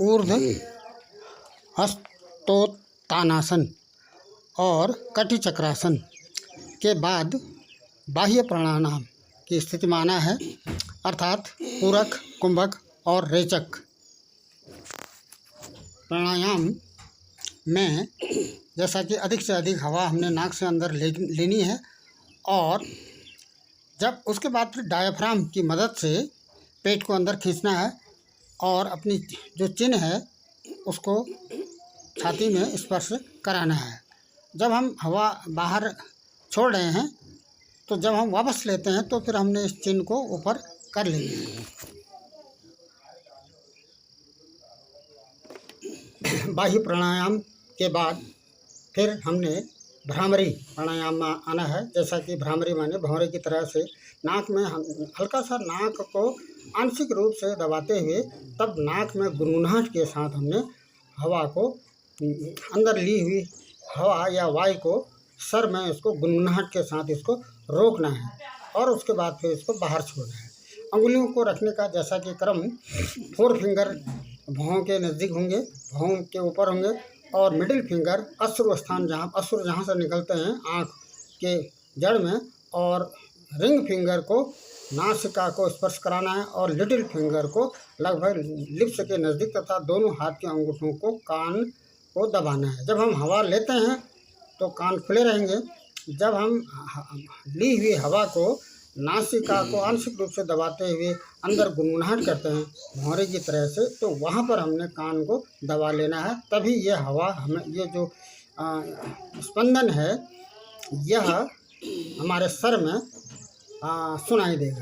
ऊर्ध्व हस्तोत्तानासन और कटी चक्रासन के बाद बाह्य प्राणायाम की स्थिति माना है, अर्थात पूरक, कुंभक और रेचक। प्राणायाम में जैसा कि अधिक से अधिक हवा हमने नाक से अंदर लेनी है और जब उसके बाद फिर डायफ्राम की मदद से पेट को अंदर खींचना है और अपनी जो चिन्ह है उसको छाती में स्पर्श कराना है। जब हम हवा बाहर छोड़ रहे हैं तो जब हम वापस लेते हैं तो फिर हमने इस चिन्ह को ऊपर कर लेंगे। बाह्य प्राणायाम के बाद फिर हमने भ्रामरी प्राणायाम आना है, जैसा कि भ्रामरी माने भंवरे की तरह से नाक में हल्का सा नाक को आंशिक रूप से दबाते हुए तब नाक में गुनगुनाहट के साथ हमने हवा को अंदर ली हुई हवा या वायु को सर में इसको गुनगुनाहट के साथ इसको रोकना है और उसके बाद फिर इसको बाहर छोड़ना है। अंगुलियों को रखने का जैसा कि क्रम 4 फिंगर भौं के नज़दीक होंगे, भौं के ऊपर होंगे और मिडिल फिंगर अश्रु स्थान जहाँ से निकलते हैं आँख के जड़ में, और रिंग फिंगर को नासिका को स्पर्श कराना है और लिटिल फिंगर को लगभग लिप्स के नज़दीक तथा दोनों हाथ के अंगूठों को कान को दबाना है। जब हम हवा लेते हैं तो कान खुले रहेंगे। जब हम ली हुई हवा को नासिका को आंशिक रूप से दबाते हुए अंदर गुनगुनाहट करते हैं भौरे की तरह से, तो वहाँ पर हमने कान को दबा लेना है। तभी यह हवा हमें ये जो स्पंदन है यह हमारे सर में सुनाई देगा।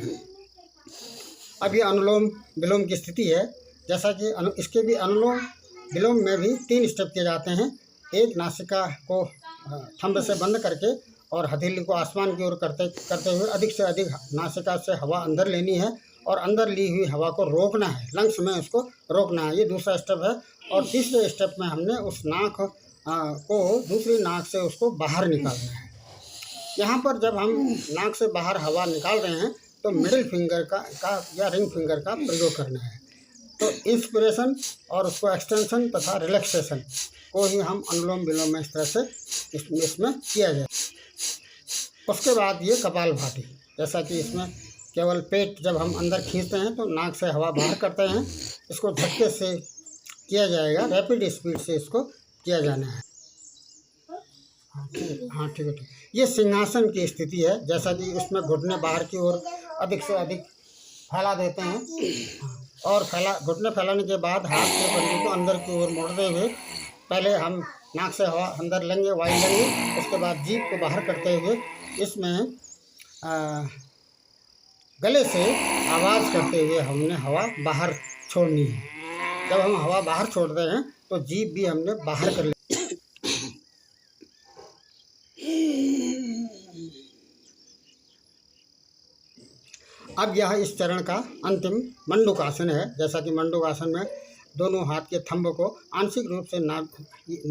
अब ये अनुलोम विलोम की स्थिति है, जैसा कि इसके भी अनुलोम विलोम में भी 3 स्टेप किए जाते हैं। एक, नासिका को थंब से बंद करके और हथेली को आसमान की ओर करते हुए अधिक से अधिक नासिका से हवा अंदर लेनी है और अंदर ली हुई हवा को रोकना है, लंग्स में उसको रोकना है। ये दूसरा स्टेप है। और तीसरे स्टेप में हमने उस नाक को दूसरी नाक से उसको बाहर निकालना है। यहाँ पर जब हम नाक से बाहर हवा निकाल रहे हैं तो मिडिल फिंगर का या रिंग फिंगर का प्रयोग करना है। तो इंस्पिरेशन और उसको एक्सटेंशन तथा रिलैक्सेशन को ही हम अनुलोम विलोम में इस तरह से इसमें किया जाए। उसके बाद ये कपालभाति, जैसा कि इसमें केवल पेट जब हम अंदर खींचते हैं तो नाक से हवा बाहर करते हैं, इसको झटके से किया जाएगा, रैपिड स्पीड से इसको किया जाना है। हाँ ठीक है। ये सिंहासन की स्थिति है, जैसा कि उसमें घुटने बाहर की ओर अधिक से अधिक फैला देते हैं और घुटने फैलाने के बाद हाथ के पंजे को अंदर की ओर मोड़ते हुए पहले हम नाक से हवा अंदर लेंगे, वायु लेंगे, उसके बाद जीभ को बाहर करते हुए इसमें गले से आवाज़ करते हुए हमने हवा बाहर छोड़नी है। जब हम हवा बाहर छोड़ते हैं तो जीभ भी हमने बाहर कर अब यह इस चरण का अंतिम मंडूकासन है, जैसा कि मंडूकासन में दोनों हाथ के थंब को आंशिक रूप से नाभि